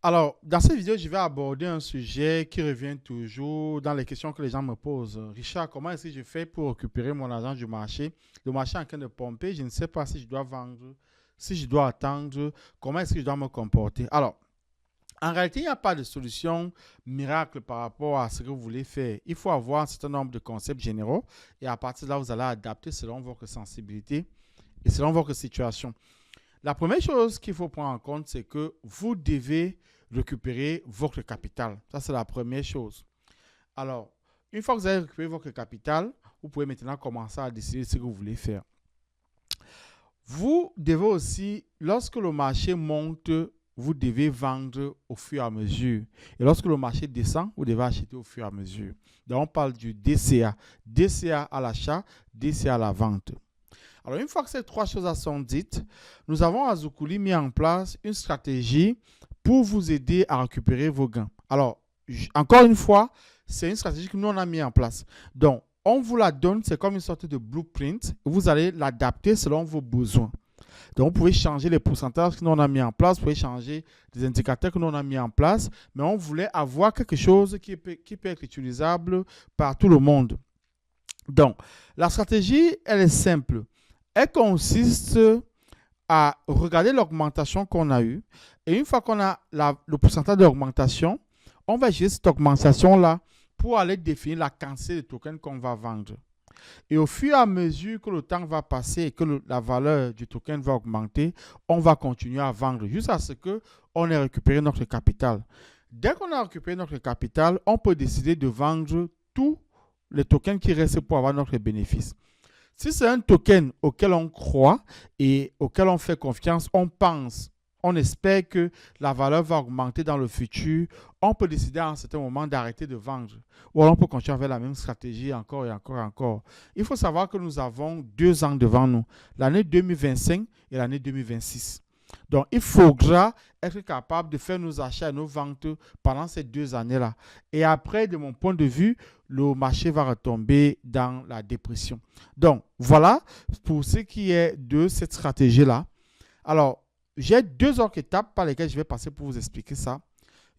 Alors, dans cette vidéo, je vais aborder un sujet qui revient toujours dans les questions que les gens me posent. Richard, comment est-ce que je fais pour récupérer mon argent du marché? Le marché est en train de pomper, je ne sais pas si je dois vendre, si je dois attendre, comment est-ce que je dois me comporter? Alors, en réalité, il n'y a pas de solution miracle par rapport à ce que vous voulez faire. Il faut avoir un certain nombre de concepts généraux et à partir de là, vous allez adapter selon votre sensibilité et selon votre situation. La première chose qu'il faut prendre en compte, c'est que vous devez récupérer votre capital. Ça, c'est la première chose. Alors, une fois que vous avez récupéré votre capital, vous pouvez maintenant commencer à décider ce que vous voulez faire. Vous devez aussi, lorsque le marché monte, vous devez vendre au fur et à mesure. Et lorsque le marché descend, vous devez acheter au fur et à mesure. Donc, on parle du DCA. DCA à l'achat, DCA à la vente. Alors, une fois que ces trois choses sont dites, nous avons à Zoukouli mis en place une stratégie pour vous aider à récupérer vos gains. Alors, encore une fois, c'est une stratégie que nous, on a mis en place. Donc, on vous la donne, c'est comme une sorte de blueprint. Vous allez l'adapter selon vos besoins. Donc, vous pouvez changer les pourcentages que nous, on a mis en place. Vous pouvez changer les indicateurs que nous, on a mis en place. Mais on voulait avoir quelque chose qui peut être utilisable par tout le monde. Donc, la stratégie, elle est simple. Elle consiste à regarder l'augmentation qu'on a eue. Et une fois qu'on a le pourcentage d'augmentation, on va utiliser cette augmentation-là pour aller définir la quantité de tokens qu'on va vendre. Et au fur et à mesure que le temps va passer et que la valeur du token va augmenter, on va continuer à vendre jusqu'à ce qu'on ait récupéré notre capital. Dès qu'on a récupéré notre capital, on peut décider de vendre tous les tokens qui restent pour avoir notre bénéfice. Si c'est un token auquel on croit et auquel on fait confiance, on pense, on espère que la valeur va augmenter dans le futur, on peut décider à un certain moment d'arrêter de vendre. Ou alors on peut continuer avec la même stratégie encore et encore et encore. Il faut savoir que nous avons 2 ans devant nous, l'année 2025 et l'année 2026. Donc, il faudra être capable de faire nos achats et nos ventes pendant ces 2 années-là. Et après, de mon point de vue, le marché va retomber dans la dépression. Donc, voilà pour ce qui est de cette stratégie-là. Alors, j'ai 2 autres étapes par lesquelles je vais passer pour vous expliquer ça.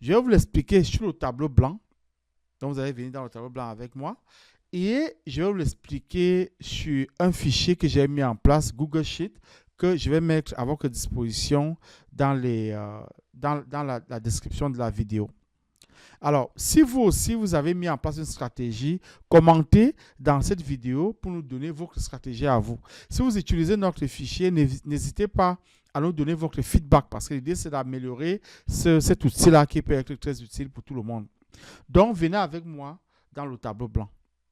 Je vais vous l'expliquer sur le tableau blanc. Donc, vous allez venir dans le tableau blanc avec moi. Et je vais vous l'expliquer sur un fichier que j'ai mis en place, Google Sheet, que je vais mettre à votre disposition dans la description de la vidéo. Alors, si vous aussi, vous avez mis en place une stratégie, commentez dans cette vidéo pour nous donner votre stratégie à vous. Si vous utilisez notre fichier, n'hésitez pas à nous donner votre feedback parce que l'idée, c'est d'améliorer cet outil-là qui peut être très utile pour tout le monde. Donc, venez avec moi dans le tableau blanc.